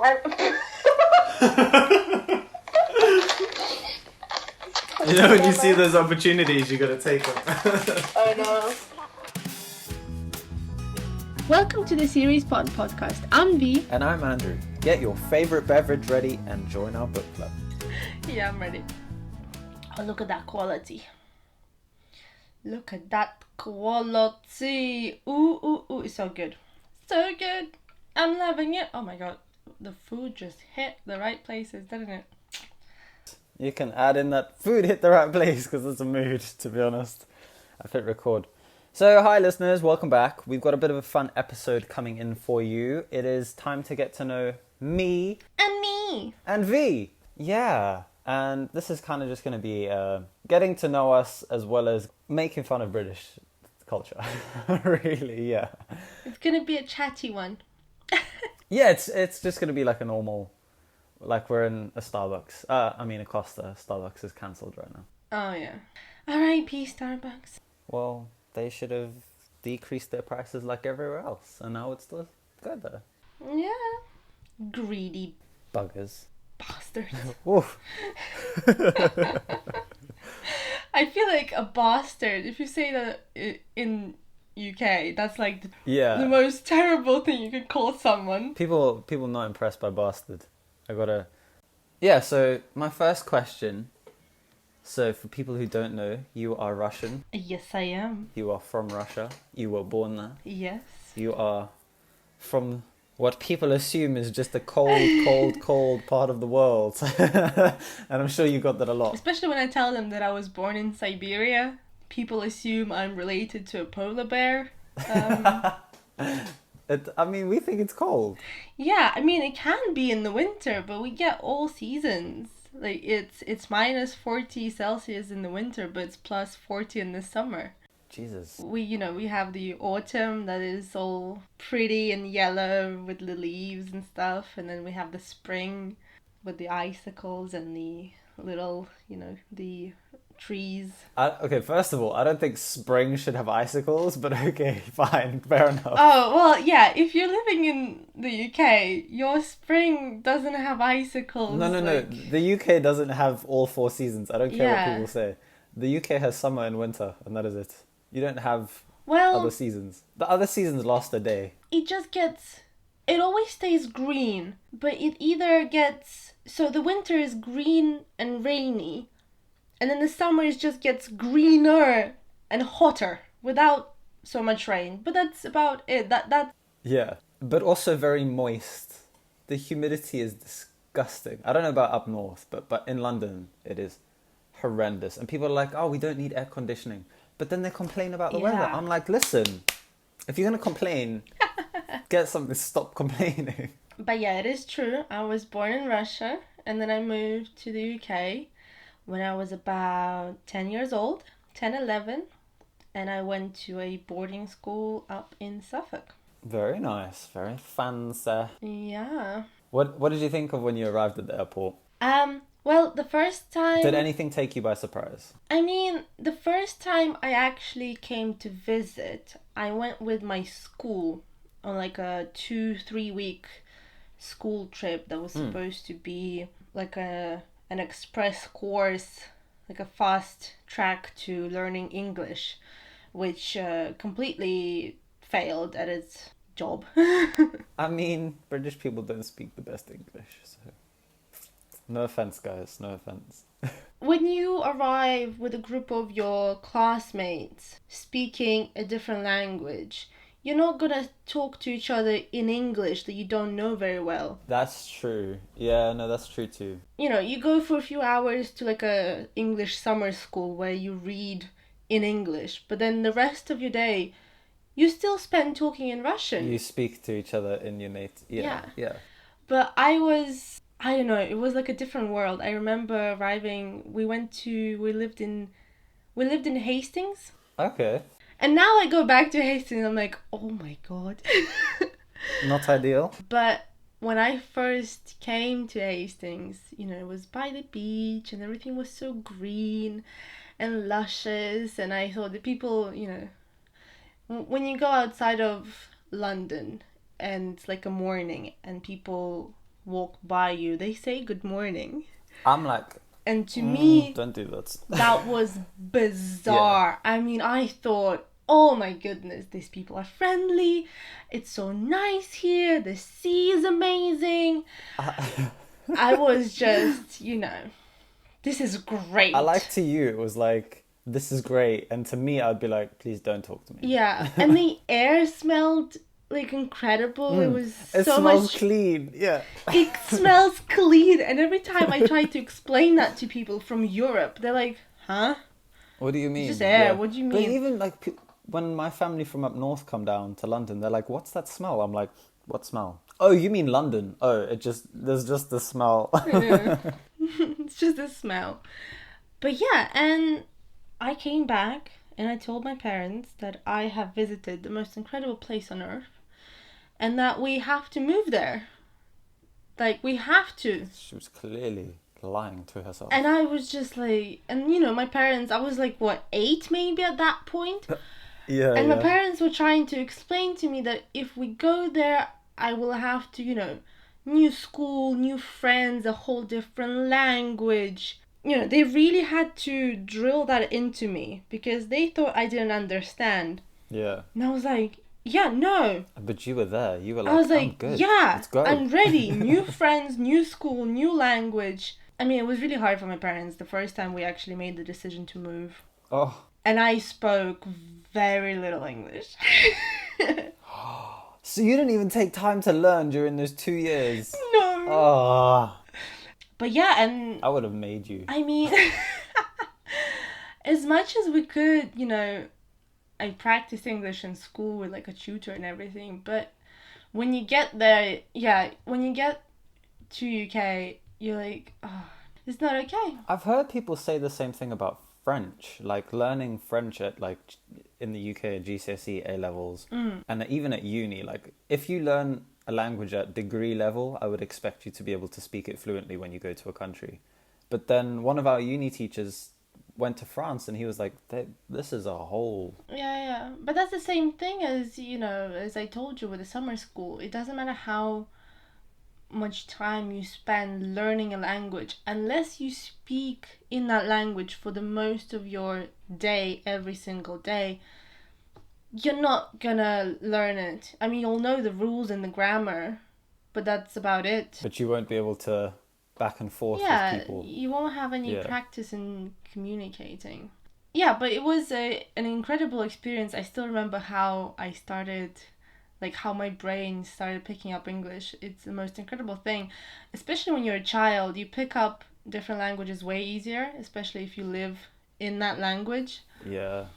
You know, when you see those opportunities, you gotta take them. I know. Welcome to the SeriesPod podcast. I'm V. And I'm Andrew. Get your favorite beverage ready and join our book club. Yeah, I'm ready. Oh, look at that quality. Look at that quality. Ooh, it's so good. So good. I'm loving it. Oh my god. The food just hit the right places, didn't it? You can add in that food hit the right place because it's a mood, to be honest. I've hit record. So, hi listeners, welcome back. We've got a bit of a fun episode coming in for you. It is time to get to know me. And me. And V. Yeah. And this is kind of just going to be getting to know us as well as making fun of British culture. Really, yeah. It's going to be a chatty one. Yeah, it's just going to be like a normal... Like we're in a Starbucks. A Costa. Starbucks is cancelled right now. Oh, yeah. R.I.P. Starbucks. Well, they should have decreased their prices like everywhere else. And now it's still good there. Yeah. Greedy Buggers. bastards. Woof. I feel like a bastard, if you say that in UK, that's like the most terrible thing you could call someone. People not impressed by bastard. Yeah, so my first question. So for people who don't know, you are Russian. Yes, I am. You are from Russia. You were born there. Yes. You are from what people assume is just a cold part of the world. And I'm sure you got that a lot. Especially when I tell them that I was born in Siberia. People assume I'm related to a polar bear. We think it's cold. Yeah, it can be in the winter, but we get all seasons. Like, it's minus 40 Celsius in the winter, but it's plus 40 in the summer. Jesus. We have the autumn that is all pretty and yellow with the leaves and stuff. And then we have the spring with the icicles and the little, the trees. Okay, first of all, I don't think spring should have icicles, but okay, fine, fair enough. Oh, well, yeah, if you're living in the UK, your spring doesn't have icicles. No. The UK doesn't have all 4 seasons. I don't care what people say. The UK has summer and winter, and that is it. You don't have other seasons. The other seasons last a day. It always stays green, but it either gets... So the winter is green and rainy, and then the summer just gets greener and hotter without so much rain. But that's about it. That. Yeah, but also very moist. The humidity is disgusting. I don't know about up north, but in London it is horrendous. And people are like, oh, we don't need air conditioning. But then they complain about the weather. I'm like, listen, if you're going to complain, get something to stop complaining. But yeah, it is true. I was born in Russia, and then I moved to the UK when I was about 10 years old, 10, 11, and I went to a boarding school up in Suffolk. Very nice, very fancy. Yeah. What did you think of when you arrived at the airport? Well, the first time... Did anything take you by surprise? The first time I actually came to visit, I went with my school on like a 2-3 week school trip that was supposed to be like an express course, like a fast track to learning English, which completely failed at its job. British people don't speak the best English, so no offense, guys, no offense. When you arrive with a group of your classmates speaking a different language, you're not gonna talk to each other in English that you don't know very well. That's true. Yeah, no, that's true too. You go for a few hours to like a English summer school where you read in English, but then the rest of your day, you still spend talking in Russian. You speak to each other in your native... Yeah. But I don't know, it was like a different world. I remember arriving, we lived in Hastings. Okay. And now I go back to Hastings, I'm like, oh my god. Not ideal. But when I first came to Hastings, it was by the beach and everything was so green and luscious. And I thought the people, when you go outside of London and it's like a morning and people walk by you, they say good morning. I'm like, And to me, don't do that. that was bizarre. I mean, I thought, oh my goodness, these people are friendly. It's so nice here. The sea is amazing. I was just, this is great. I like to you, it was like, this is great. And to me, I'd be like, please don't talk to me. Yeah, and the air smelled like incredible. It was It so smells much. clean. Yeah. It smells clean, and every time I try to explain that to people from Europe, they're like, "Huh? What do you mean? It's just air. What do you But mean?" even like when my family from up north come down to London, they're like, "What's that smell?" I'm like, "What smell?" Oh, you mean London? Oh, there's just the smell. Yeah. It's just the smell. But yeah, and I came back and I told my parents that I have visited the most incredible place on earth and that we have to move there. Like, we have to. She was clearly lying to herself. And I was just like, and my parents, I was like, what, 8 maybe at that point? Yeah, And my parents were trying to explain to me that if we go there, I will have to, new school, new friends, a whole different language. They really had to drill that into me because they thought I didn't understand. Yeah. And I was like, yeah, no. But you were there. You were like, I was I'm like, good. yeah, Let's go. I'm ready. New friends, new school, new language. I mean, it was really hard for my parents the first time we actually made the decision to move. Oh. And I spoke very little English. So you didn't even take time to learn during those 2 years? No. Oh. But yeah, and I would have made you. I mean, as much as we could, I practiced English in school with like a tutor and everything. But when you get there, when you get to UK, you're like, oh, it's not okay. I've heard people say the same thing about French, like learning French at like in the UK at GCSE A levels, and even at uni. Like if you learn a language at degree level, I would expect you to be able to speak it fluently when you go to a country. But then one of our uni teachers went to France and he was like, this is a whole... Yeah. But that's the same thing as, as I told you with the summer school. It doesn't matter how much time you spend learning a language, unless you speak in that language for the most of your day, every single day, you're not gonna learn it. I mean, you'll know the rules and the grammar, but that's about it. But you won't be able to back and forth with people. You won't have any practice in communicating. Yeah, but it was an incredible experience. I still remember how I started, like how my brain started picking up English. It's the most incredible thing. Especially when you're a child, you pick up different languages way easier, especially if you live in that language. Yeah.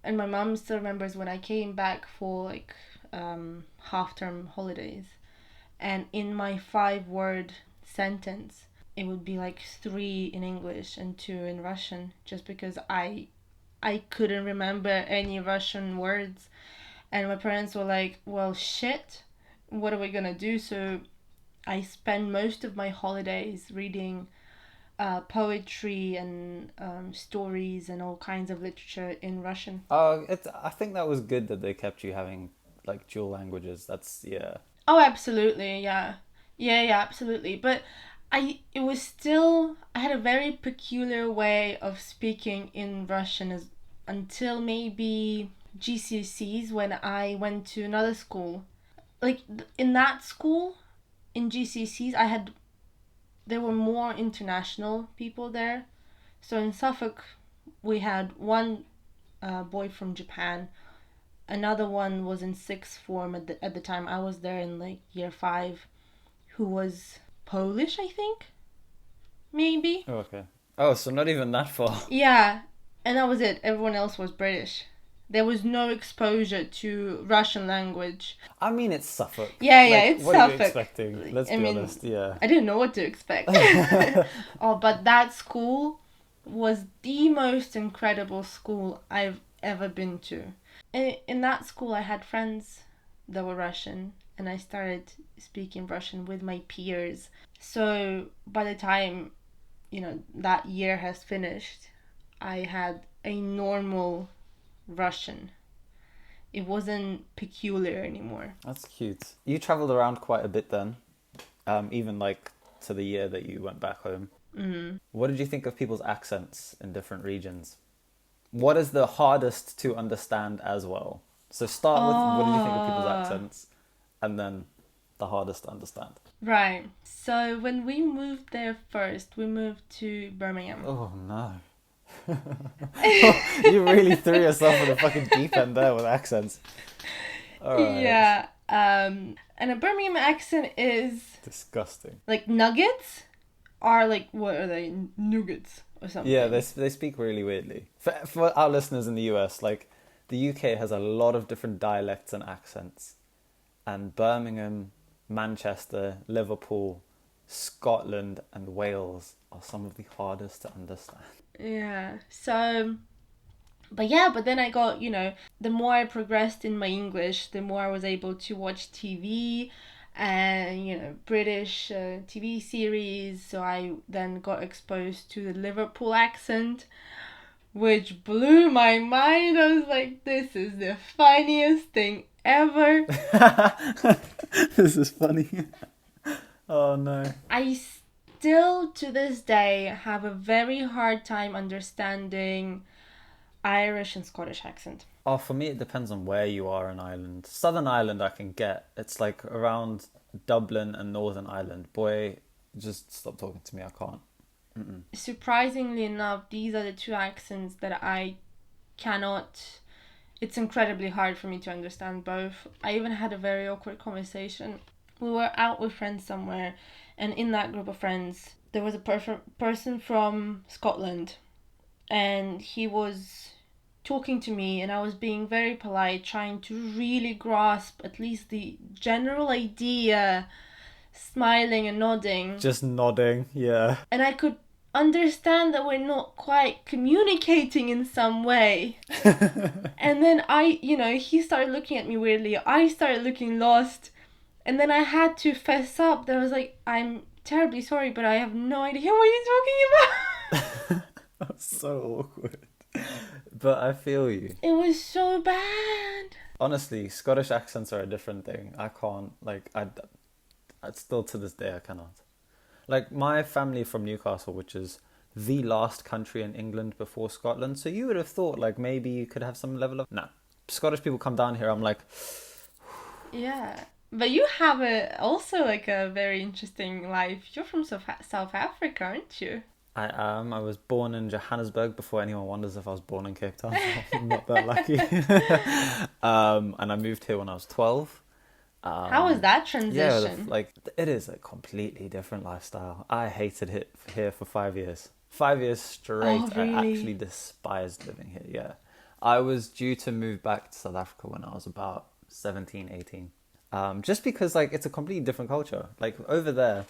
And my mom still remembers when I came back for like half-term holidays, and in my 5-word sentence it would be like 3 in English and 2 in Russian, just because I couldn't remember any Russian words. And my parents were like, well, shit, what are we gonna do? So I spent most of my holidays reading poetry and stories and all kinds of literature in Russian. I think that was good that they kept you having like dual languages. That's Oh, absolutely, yeah, absolutely. But I had a very peculiar way of speaking in Russian until maybe GCSEs, when I went to another school. Like in that school, in GCSEs, there were more international people there. So in Suffolk, we had one boy from Japan. Another one was in 6th form at the time. I was there in like year 5, who was Polish, I think. Maybe. Oh, okay. Oh, so not even that far. Yeah, and that was it. Everyone else was British. There was no exposure to Russian language. I mean, it's Suffolk. Yeah, it's what Suffolk. What are you expecting? Let's be honest, yeah. I didn't know what to expect. Oh, but that school was the most incredible school I've ever been to. In that school, I had friends that were Russian, and I started speaking Russian with my peers. So by the time, that year has finished, I had a normal Russian. It wasn't peculiar anymore. That's cute. You travelled around quite a bit then. even like to the year that you went back home. What did you think of people's accents in different regions? What is the hardest to understand as well? So start with what did you think of people's accents, and then the hardest to understand. Right. So when we moved there first, we moved to Birmingham. Oh no. You really threw yourself in the fucking deep end there with accents. All right. Yeah. And a Birmingham accent is Disgusting. like nuggets are like, what are they? Nuggets or something. Yeah, they speak really weirdly. For our listeners in the US, like the UK has a lot of different dialects and accents. And Birmingham, Manchester, Liverpool, Scotland and Wales are some of the hardest to understand. Yeah. So, but then I got, the more I progressed in my English, the more I was able to watch TV and, British TV series. So I then got exposed to the Liverpool accent, which blew my mind. I was like, this is the funniest thing ever. This is funny. Oh no. I still to this day have a very hard time understanding Irish and Scottish accent. Oh, for me, it depends on where you are in Ireland. Southern Ireland, I can get. It's like around Dublin and Northern Ireland. Boy, just stop talking to me. I can't. Surprisingly enough, these are the two accents that I cannot. It's incredibly hard for me to understand both. I even had a very awkward conversation. We were out with friends somewhere, and in that group of friends, there was a person from Scotland, and he was talking to me, and I was being very polite, trying to really grasp at least the general idea, smiling and nodding. Just nodding, yeah. And I could understand that we're not quite communicating in some way. And then he started looking at me weirdly. I started looking lost. And then I had to fess up that I was like, I'm terribly sorry, but I have no idea what you're talking about. That's so awkward. But I feel you. It was so bad. Honestly, Scottish accents are a different thing. I can't, I still to this day I cannot. Like, my family from Newcastle, which is the last country in England before Scotland, so you would have thought, maybe you could have some level of... No. Scottish people come down here, I'm like... Yeah. But you have also a very interesting life. You're from South Africa, aren't you? I am. I was born in Johannesburg before anyone wonders if I was born in Cape Town. I'm not that lucky. And I moved here when I was 12. How was that transition? Yeah, it is a completely different lifestyle. I hated it here for 5 years. 5 years straight. Oh, really? I actually despised living here, yeah. I was due to move back to South Africa when I was about 17, 18. Just because, it's a completely different culture. Over there,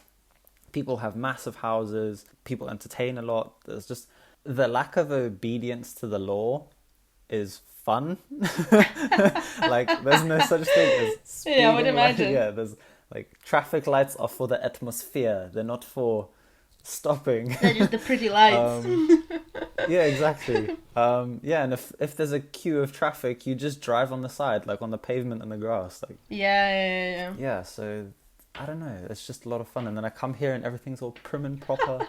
people have massive houses, people entertain a lot. There's just... The lack of obedience to the law is fun. There's no such thing as speeding. Yeah, I would imagine. Yeah, there's traffic lights are for the atmosphere. They're not for stopping. They're just the pretty lights. Yeah, exactly. Yeah, and if there's a queue of traffic, you just drive on the side, on the pavement and the grass. Yeah. Yeah, so I don't know. It's just a lot of fun. And then I come here and everything's all prim and proper.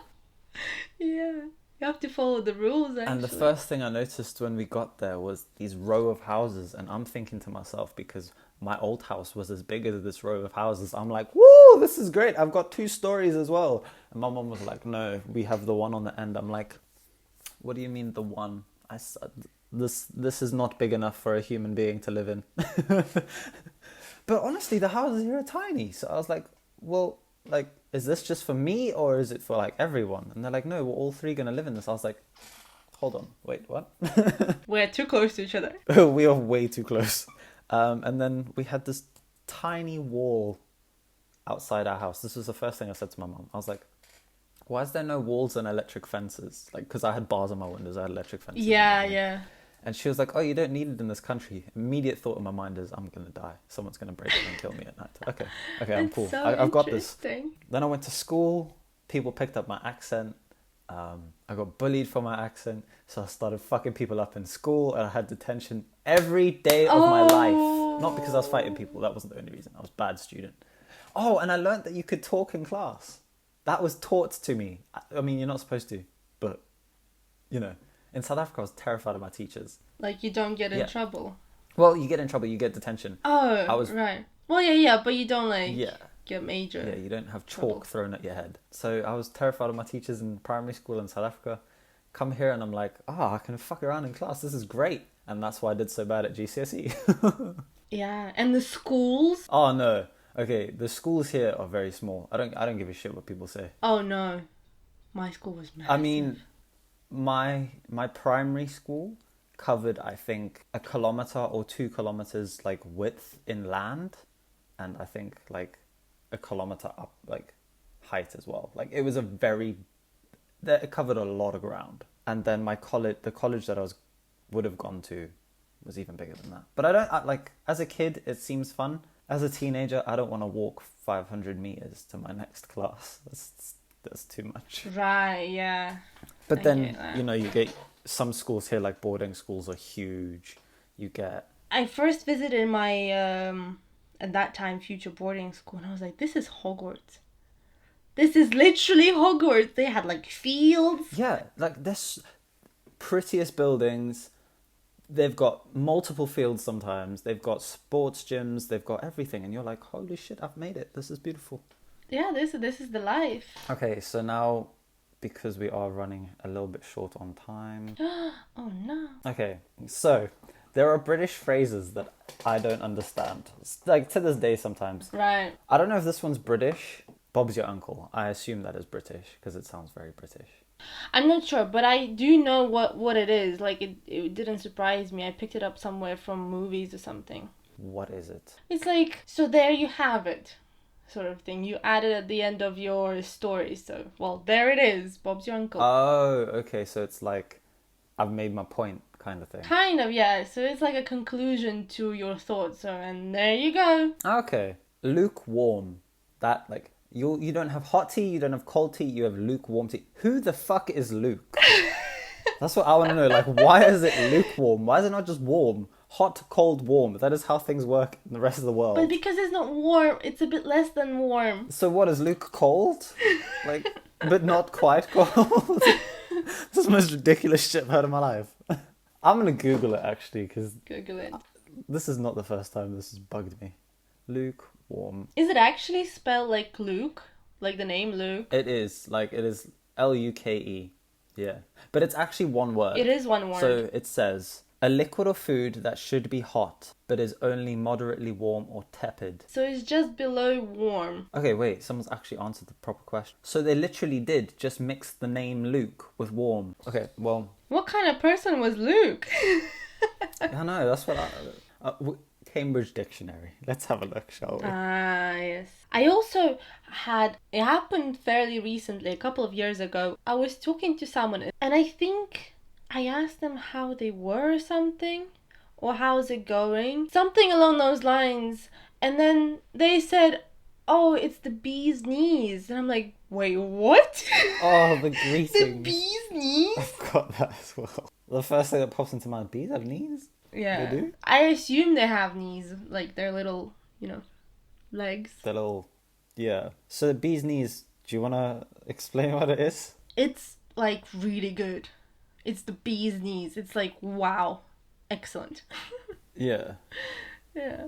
Yeah. You have to follow the rules, actually. And the first thing I noticed when we got there was these row of houses. And I'm thinking to myself, because my old house was as big as this row of houses, I'm like, woo, this is great. I've got 2 stories as well. And my mom was like, no, we have the one on the end. I'm like, what do you mean the one? I said, this is not big enough for a human being to live in. But honestly, the houses here are tiny. So I was like, well, is this just for me or is it for everyone? And they're like, no, we're all 3 going to live in this. I was like, hold on, wait, what? We're too close to each other. We are way too close. And then we had this tiny wall outside our house. This was the first thing I said to my mom. I was like, why is there no walls and electric fences? Because I had bars on my windows, I had electric fences. Yeah. And she was like, oh, you don't need it in this country. Immediate thought in my mind is, I'm going to die. Someone's going to break it and kill me at night. Okay, I'm cool. So I've got this. interesting. Then I went to school. People picked up my accent. I got bullied for my accent. So I started fucking people up in school. And I had detention every day of my life. Not because I was fighting people. That wasn't the only reason. I was a bad student. Oh, and I learned that you could talk in class. That was taught to me. I mean, you're not supposed to, but, you know. In South Africa, I was terrified of my teachers. Like you don't get in Yeah. trouble. Well, you get in trouble, you get detention. Oh, I was- right. Well, yeah, but you don't like Yeah. get major. Yeah, you don't have trouble. chalk thrown at your head. So I was terrified of my teachers in primary school in South Africa. Come here and I'm like, I can fuck around in class. This is great. And that's why I did so bad at GCSE. Yeah, and the schools. Oh no. Okay, the schools here are very small. I don't give a shit what people say. Oh no, my school was massive. I mean, my primary school covered, I think, 1 kilometer or 2 kilometers like width in land, and I think like 1 kilometer up like height as well. Like it was it covered a lot of ground. And then the college that would have gone to was even bigger than that. But like as a kid, it seems fun. As a teenager, I don't want to walk 500 meters to my next class. That's too much. Right, yeah. But I then, get that. you get some schools here, like boarding schools are huge. You get... I first visited my, at that time, future boarding school, and I was like, this is Hogwarts. This is literally Hogwarts. They had, like, fields. Yeah, like, this prettiest buildings. They've got multiple fields sometimes. They've got sports gyms. They've got everything. And you're like, holy shit, I've made it. This is beautiful. Yeah, this is the life. Okay, so now, because we are running a little bit short on time... Oh, no. Okay, so there are British phrases that I don't understand. Like, to this day sometimes. Right. I don't know if this one's British. Bob's your uncle. I assume that is British, because it sounds very British. I'm not sure, but I do know what it is. Like, it didn't surprise me. I picked it up somewhere from movies or something. What is it? It's like, so there you have it, sort of thing. You add it at the end of your story. So, well, there it is. Bob's your uncle. Oh, okay, so it's like, I've made my point kind of thing. Kind of, yeah. So it's like a conclusion to your thoughts. So, and there you go. Okay. Lukewarm. That, like, you don't have hot tea, you don't have cold tea, you have lukewarm tea. Who the fuck is Luke? That's what I want to know. Like, why is it lukewarm? Why is it not just warm? Hot, cold, warm. That is how things work in the rest of the world. But because it's not warm, it's a bit less than warm. So what, is Luke cold? Like, but not quite cold? This is the most ridiculous shit I've heard in my life. I'm going to Google it, actually, because Google it. this is not the first time this has bugged me. Lukewarm. Is it actually spelled like Luke? Like the name Luke? It is. Like, it is Luke. Yeah. But it's actually one word. It is one word. So it says, a liquid or food that should be hot, but is only moderately warm or tepid. So it's just below warm. Okay, wait, someone's actually answered the proper question. So they literally did just mix the name Luke with warm. Okay, well... What kind of person was Luke? I know, that's what Cambridge Dictionary. Let's have a look, shall we? Yes. I also had, it happened fairly recently, a couple of years ago. I was talking to someone and I think I asked them how they were or something, or how's it going? Something along those lines. And then they said, oh, it's the bee's knees. And I'm like, wait, what? Oh, the greetings. The bee's knees? I've got that as well. The first thing that pops into mind, bees have knees? Yeah. They do? I assume they have knees, like their little, legs. The little... Yeah. So the bee's knees, do you want to explain what it is? It's, like, really good. It's the bee's knees. It's like, wow. Excellent. Yeah. Yeah.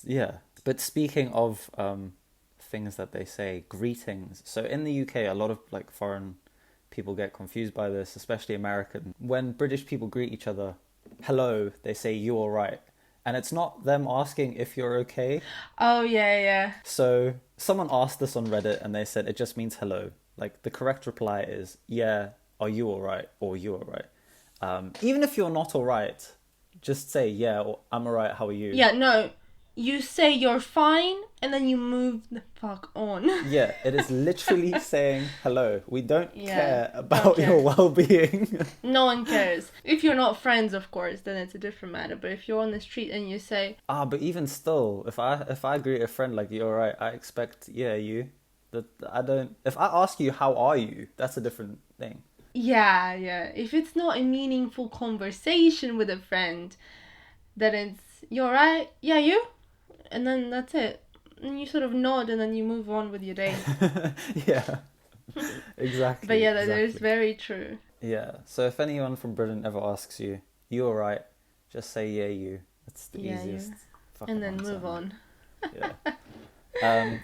Yeah. But speaking of things that they say, greetings. So in the UK, a lot of like foreign people get confused by this, especially American. When British people greet each other, hello, they say you all right. And it's not them asking if you're okay. Oh, yeah. So someone asked this on Reddit and they said it just means hello. Like the correct reply is, yeah, are you all right? Or you all right? Even if you're not all right, just say, yeah, or I'm all right, how are you? Yeah, no. You say you're fine, and then you move the fuck on. Yeah, it is literally saying hello. We don't care about don't care. your well-being. No one cares. If you're not friends, of course, then it's a different matter. But if you're on the street and you say... But even still, if I greet a friend like, you're all right, I expect, yeah, you. If I ask you, how are you? That's a different thing. Yeah. If it's not a meaningful conversation with a friend, then it's, you alright? Yeah, you? And then that's it. and you sort of nod and then you move on with your day. Yeah, exactly. But yeah, that is exactly. very true. Yeah. So if anyone from Britain ever asks you, "You alright?" Just say "Yeah, you." It's the Yeah, easiest you. fucking And then answer. move on. Yeah.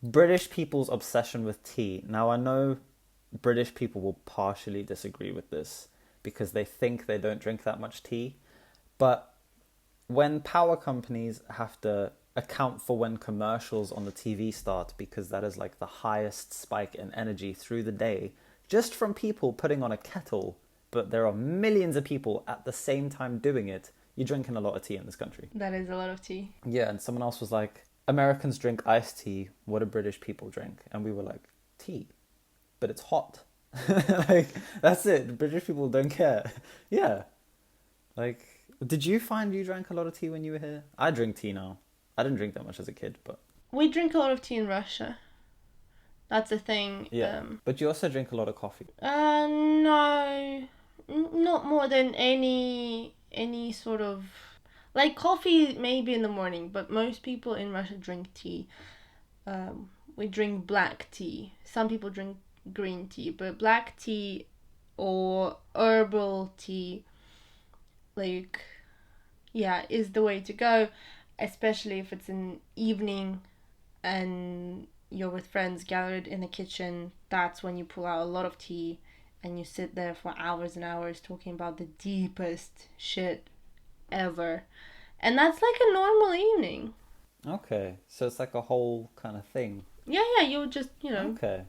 British people's obsession with tea. Now I know British people will partially disagree with this because they think they don't drink that much tea, but when power companies have to account for when commercials on the TV start because that is like the highest spike in energy through the day just from people putting on a kettle, but there are millions of people at the same time doing it. You're drinking a lot of tea in this country. That is a lot of tea. Yeah, and someone else was like, Americans drink iced tea. What do British people drink? And we were like, tea, but it's hot. Like, that's it. British people don't care. Yeah. Like, did you find you drank a lot of tea when you were here? I drink tea now. I didn't drink that much as a kid, but We drink a lot of tea in Russia. That's the thing. yeah. But you also drink a lot of coffee. No, not more than any sort of like coffee maybe in the morning, but most people in Russia drink tea. We drink black tea. Some people drink green tea, but black tea or herbal tea, like, yeah, is the way to go, especially if it's an evening and you're with friends gathered in the kitchen. That's when you pull out a lot of tea and you sit there for hours and hours talking about the deepest shit ever. And that's like a normal evening. Okay, so it's like a whole kind of thing. Yeah, you'll just, Okay.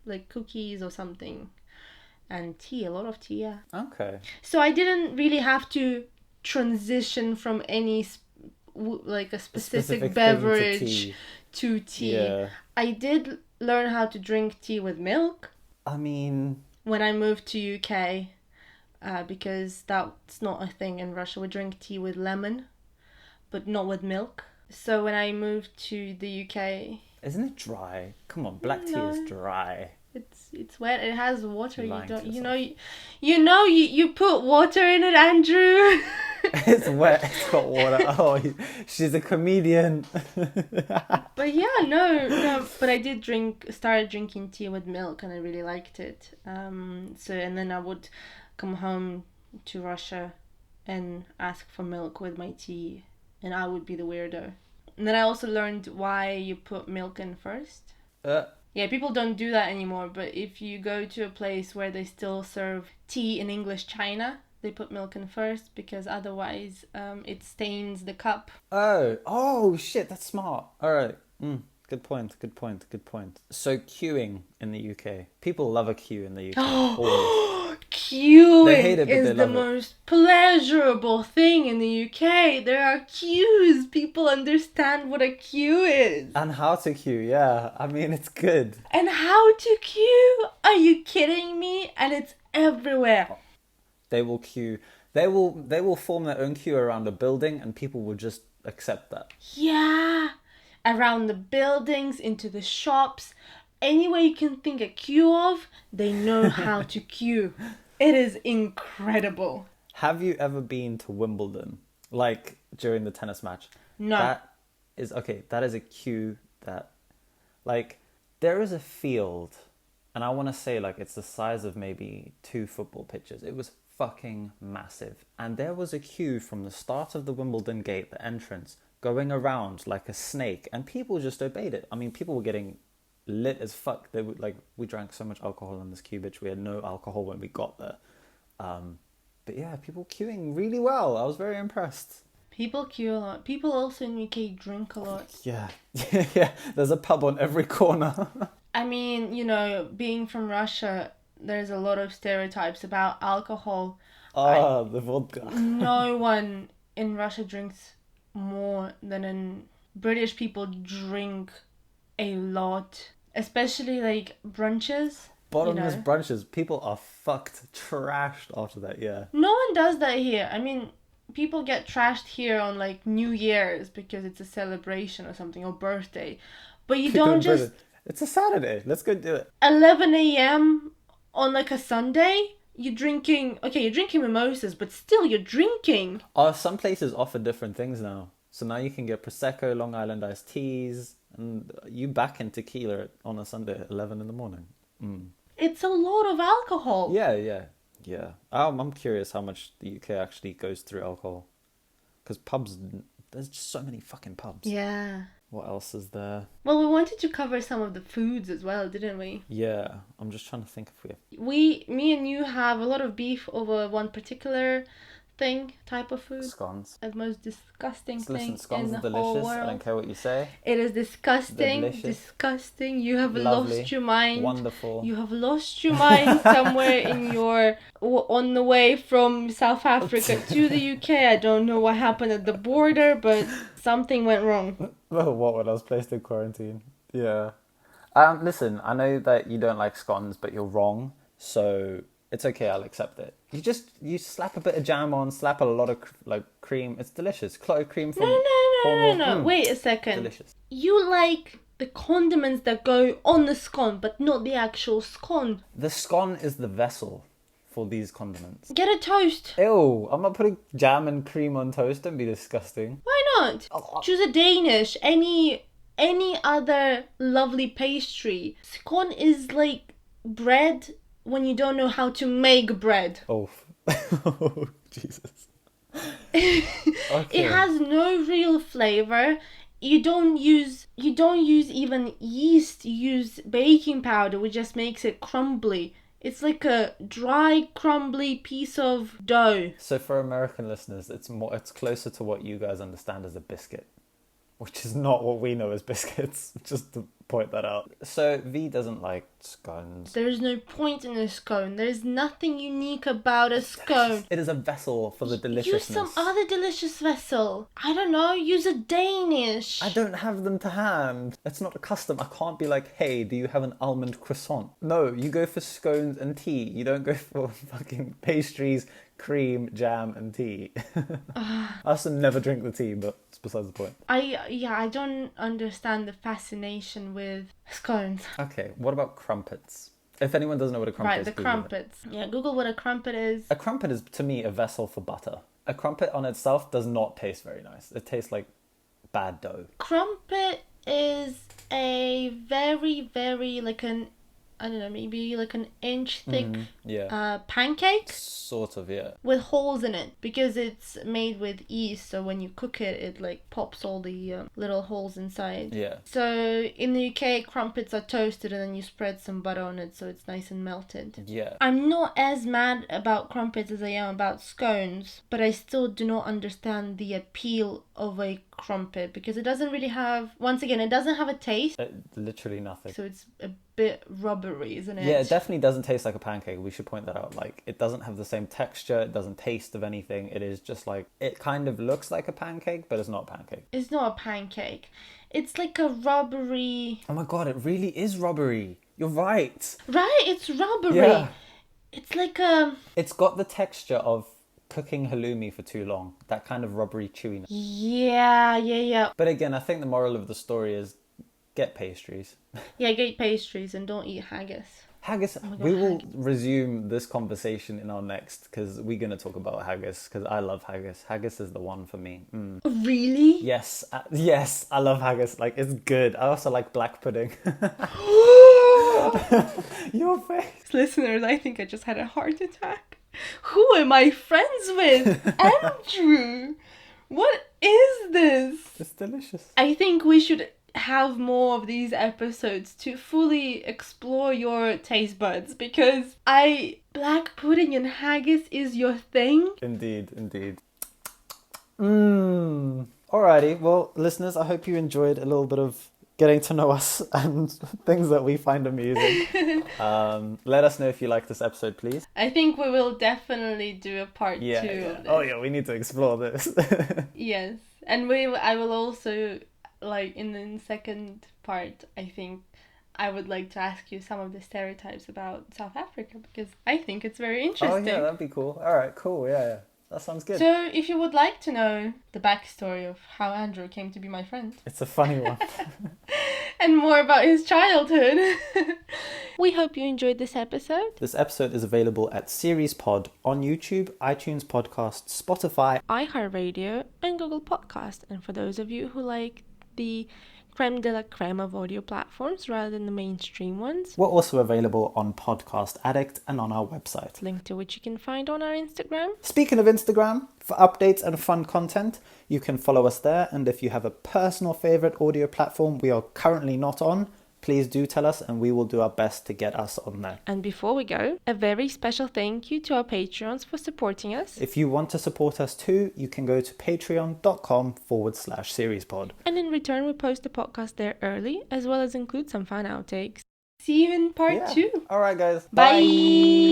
like cookies or something. And tea, a lot of tea, yeah. Okay. So I didn't really have to transition from any like a specific thing beverage to tea. to tea. Yeah. I did learn how to drink tea with milk I mean, when I moved to UK, because that's not a thing in Russia. We drink tea with lemon, but not with milk. So when I moved to the UK, isn't it dry? Come on, black tea is No. dry. it's wet. It has water. You're You lying to don't. yourself. You put water in it, Andrew. It's wet. It's got water. Oh, she's a comedian. But yeah, no. But I did started drinking tea with milk, and I really liked it. And then I would come home to Russia and ask for milk with my tea, and I would be the weirdo. And then I also learned why you put milk in first. Yeah, people don't do that anymore, but if you go to a place where they still serve tea in English China, they put milk in first because otherwise it stains the cup. Oh, shit, that's smart. All right. Good point. So queuing in the UK. People love a queue in the UK. Always. They hate Queuing it, but is they the love it. most pleasurable thing in the UK. There are queues. People understand what a queue is. And how to queue, yeah. I mean, it's good. And how to queue? Are you kidding me? And it's everywhere. They will queue. They will form their own queue around a building, and people will just accept that. Yeah. Around the buildings, into the shops. Anywhere you can think a queue of, they know how to queue. It is incredible. Have you ever been to Wimbledon, like during the tennis match? No. That is a queue that, like, there is a field, and I want to say like it's the size of maybe 2 football pitches. It was fucking massive, and there was a queue from the start of the Wimbledon gate, the entrance, going around like a snake, and people just obeyed it. I mean, people were getting lit as fuck. They would, like, we drank so much alcohol in this queue, bitch. We had no alcohol when we got there. But yeah, people queuing really well. I was very impressed. People queue a lot. People also in UK drink a lot. Yeah. Yeah. There's a pub on every corner. I mean, being from Russia, there's a lot of stereotypes about alcohol. The vodka. No one in Russia drinks more than in British people drink a lot, especially like brunches. Bottomless brunches. People are fucked, trashed after that, yeah. No one does that here. I mean, people get trashed here on like New Year's because it's a celebration or something, or birthday. But you don't just... It's a Saturday. Let's go do it. 11 a.m. on like a Sunday, you're drinking... Okay, you're drinking mimosas, but still you're drinking. Some places offer different things now. So now you can get Prosecco, Long Island iced teas, and you back in tequila on a Sunday at 11 in the morning. It's a lot of alcohol. Yeah. I'm curious how much the UK actually goes through alcohol. Because pubs, there's just so many fucking pubs. Yeah. What else is there? Well, we wanted to cover some of the foods as well, didn't we? Yeah, I'm just trying to think if we have... Me and you have a lot of beef over one particular type of food. Scones. The most disgusting Listen, thing scones in are the whole delicious. world. I don't care what you say. It is disgusting. Delicious. Disgusting. You have Lovely. lost your mind. Wonderful. You have lost your mind somewhere in on the way from South Africa to the UK. I don't know what happened at the border, but something went wrong. Well, what when I was placed in quarantine? Yeah. Listen, I know that you don't like scones, but you're wrong. So it's okay. I'll accept it. You slap a bit of jam on, slap a lot of cream. It's delicious. Clotted cream from Cornwall. No. Wait a second. Delicious. You like the condiments that go on the scone, but not the actual scone. The scone is the vessel for these condiments. Get a toast. Ew, I'm not putting jam and cream on toast. Don't be disgusting. Why not? Choose a Danish. Any other lovely pastry. Scone is like bread when you don't know how to make bread. Oh, oh Jesus. Okay. It has no real flavor. You don't use even yeast. You use baking powder, which just makes it crumbly. It's like a dry, crumbly piece of dough. So for American listeners, it's closer to what you guys understand as a biscuit, which is not what we know as biscuits, just to point that out. So V doesn't like scones. There is no point in a scone. There is nothing unique about a scone. It is a vessel for the deliciousness. Use some other delicious vessel. I don't know, use a Danish. I don't have them to hand. It's not a custom. I can't be like, hey, do you have an almond croissant? No, you go for scones and tea. You don't go for fucking pastries, cream, jam, and tea. I also never drink the tea, but it's besides the point. I don't understand the fascination with scones. Okay, what about crumpets? If anyone doesn't know what a crumpet is, Right, the Google crumpets. it. Yeah, Google what a crumpet is. A crumpet is, to me, a vessel for butter. A crumpet on itself does not taste very nice. It tastes like bad dough. Crumpet is a very, very I don't know, maybe like an inch thick pancake Sort of, yeah. with holes in it because it's made with yeast. So when you cook it, it like pops all the little holes inside. Yeah. So in the UK, crumpets are toasted and then you spread some butter on it so it's nice and melted. Yeah. I'm not as mad about crumpets as I am about scones, but I still do not understand the appeal of a crumpet because it doesn't really have, once again, it doesn't have a taste. Literally nothing. So it's a bit rubbery, isn't it? Yeah, it definitely doesn't taste like a pancake. We should point that out. Like, it doesn't have the same texture. It doesn't taste of anything. It is just like, it kind of looks like a pancake, but it's not a pancake. It's not a pancake. It's like a rubbery... Oh my god, it really is rubbery. You're right. Right? It's rubbery. Yeah. It's like a... It's got the texture of cooking halloumi for too long. That kind of rubbery chewiness. Yeah. But again, I think the moral of the story is get pastries. Yeah, get pastries and don't eat haggis. Haggis, we will resume this conversation in our next, because we're going to talk about haggis, because I love haggis. Haggis is the one for me. Really? Yes, I love haggis. Like, it's good. I also like black pudding. Your face. Listeners, I think I just had a heart attack. Who am I friends with? Andrew! What is this? It's delicious. I think we should have more of these episodes to fully explore your taste buds because black pudding and haggis is your thing. Indeed. Alrighty, well, listeners, I hope you enjoyed a little bit of getting to know us and things that we find amusing. Let us know if you like this episode, please. I think we will definitely do a part 2 of this. Oh yeah, we need to explore this. Yes, and I will also, like, in the second part, I think I would like to ask you some of the stereotypes about South Africa because I think it's very interesting. Oh yeah, that'd be cool. Alright, cool, yeah. That sounds good. So, if you would like to know the backstory of how Andrew came to be my friend. It's a funny one. and more about his childhood. We hope you enjoyed this episode. This episode is available at SeriesPod on YouTube, iTunes Podcasts, Spotify, iHeartRadio, and Google Podcast. And for those of you who like the creme de la creme of audio platforms rather than the mainstream ones, we're also available on Podcast Addict and on our website. Link to which you can find on our Instagram. Speaking of Instagram, for updates and fun content, you can follow us there. And if you have a personal favourite audio platform we are currently not on, please do tell us and we will do our best to get us on there. And before we go, a very special thank you to our Patreons for supporting us. If you want to support us too, you can go to patreon.com/SeriesPod. And in return, we post the podcast there early, as well as include some fun outtakes. See you in part 2. All right, guys. Bye.